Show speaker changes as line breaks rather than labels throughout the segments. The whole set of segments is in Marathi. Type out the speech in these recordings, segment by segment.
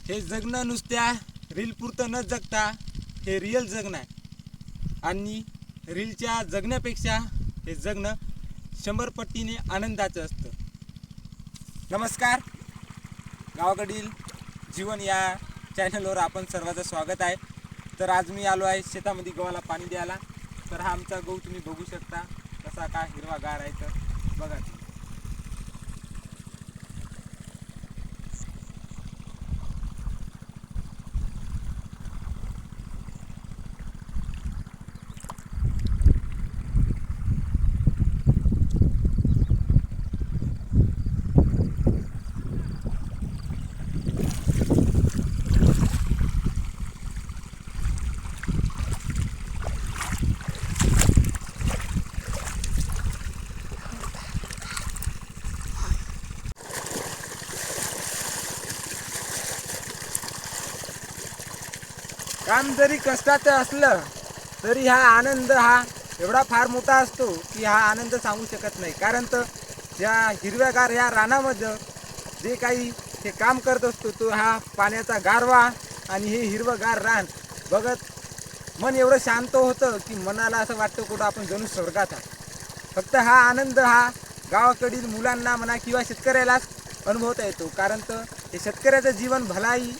हे जगणं नुसत्या रील पुरतं न जगता हे रिअल जगणं आहे आणि रीलच्या जगण्यापेक्षा हे जगणं 100 पटीने आनंदाचं असतं. नमस्कार, गावाकडील जीवन या चॅनलवर आपण सर्वांचं स्वागत आहे. तर आज मी आलो आहे शेतामध्ये गव्हाला पाणी द्यायला. तर हा आमचा गहू तुम्ही बघू शकता कसा काय हिरवागार आहे. तर बघा, काम जरी कष्टाचं असलं तरी हा आनंद हा एवढा फार मोठा असतो की हा आनंद सांगू शकत नाही. कारण तर या हिरव्यागार या रानामध्ये जे काही हे काम करत असतो तो हा पाण्याचा गारवा आणि हे हिरवंगार रान बघत मन एवढं शांत होतं की मनाला असं वाटतं कुठं आपण जणू स्वर्गात आहे. फक्त हा आनंद हा गावाकडील मुलांना म्हणा किंवा शेतकऱ्यालाच अनुभवता येतो. कारण तर हे शेतकऱ्याचं जीवन भलाई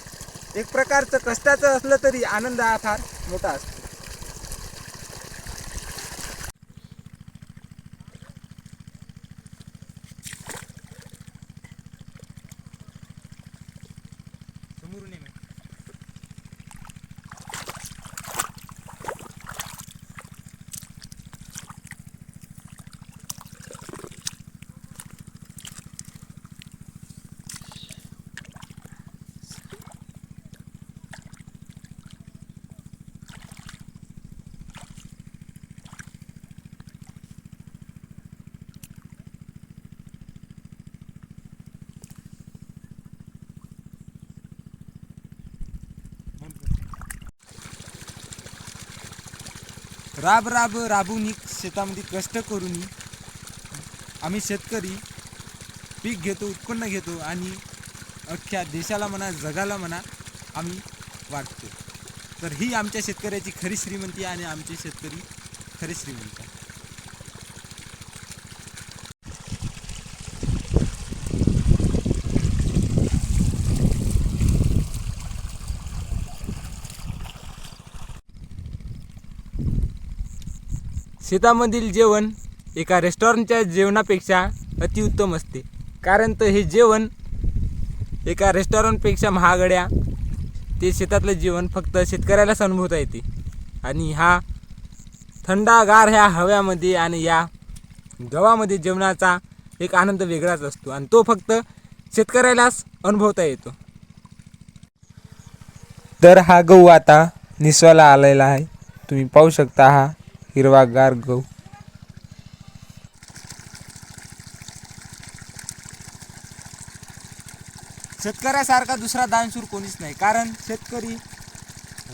एक प्रकारचं कष्टाचं असलं तरी आनंद हा फार मोठा असतो. समोरून ये. राबून शेतामध्ये कष्ट करून आम्ही शेतकरी पीक घेतो, उत्पन्न घेतो आणि अख्ख्या देशाला म्हणा जगाला म्हणा आम्ही वाटतो. तर ही आमच्या शेतकऱ्याची खरी श्रीमंती आणि आमचे शेतकरी खरे श्रीमंत. शेतामधील जेवण एका रेस्टॉरंटच्या जेवणापेक्षा अतिउत्तम असते. कारण तर हे जेवण एका रेस्टॉरंटपेक्षा महागड्या ते शेतातलं जेवण फक्त शेतकऱ्यालाच अनुभवता येते. आणि हा थंडागार ह्या हव्यामध्ये आणि या गव्हामध्ये जेवणाचा एक आनंद वेगळाच असतो आणि तो फक्त शेतकऱ्यालाच अनुभवता येतो. तर हा गहू आता निसवायला आलेला आहे. तुम्ही पाहू शकता हा हिरवागार गहू. शेतकऱ्यासारखा दुसरा दानशूर कोणीच नाही. कारण शेतकरी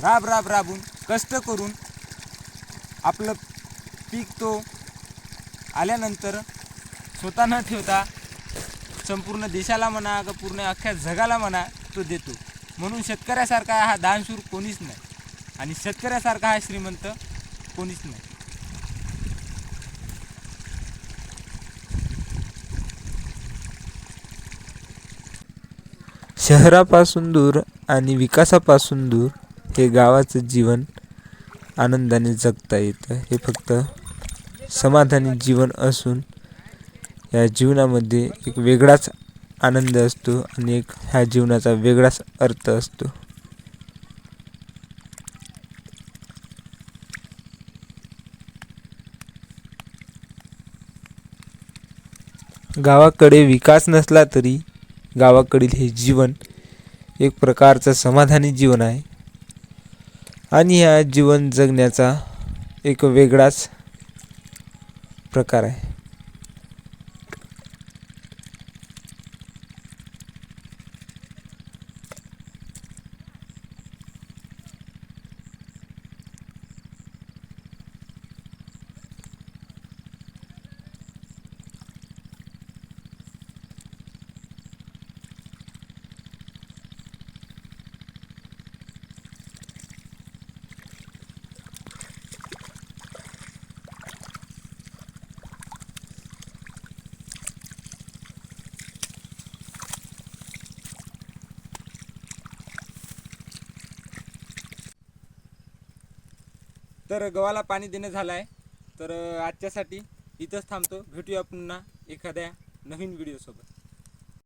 राबून कष्ट करून आपलं पीक तो आल्यानंतर स्वतः न ठेवता संपूर्ण देशाला म्हणा का पूर्ण अख्ख्या जगाला म्हणा तो देतो. म्हणून शेतकऱ्यासारखा हा दानशूर कोणीच नाही आणि शेतकऱ्यासारखा हा श्रीमंत कोणीच नाही.
शहरापासून दूर आणि विकासापासून दूर हे गावाचं जीवन आनंदाने जगता येतं. हे फक्त समाधानी जीवन असून या जीवनामध्ये एक वेगळाच आनंद असतो आणि एक ह्या जीवनाचा वेगळाच अर्थ असतो. गावाकडे विकास नसला तरी गावाकडील हे जीवन एक प्रकारचं समाधानी जीवन आहे आणि ह्या जीवन जगण्याचा एक वेगळाच प्रकार आहे.
तर गव्हाला पाणी देणं झालं आहे. तर आजच्यासाठी इथंच थांबतो. भेटूया पुन्हा एखाद्या नवीन व्हिडिओसोबत.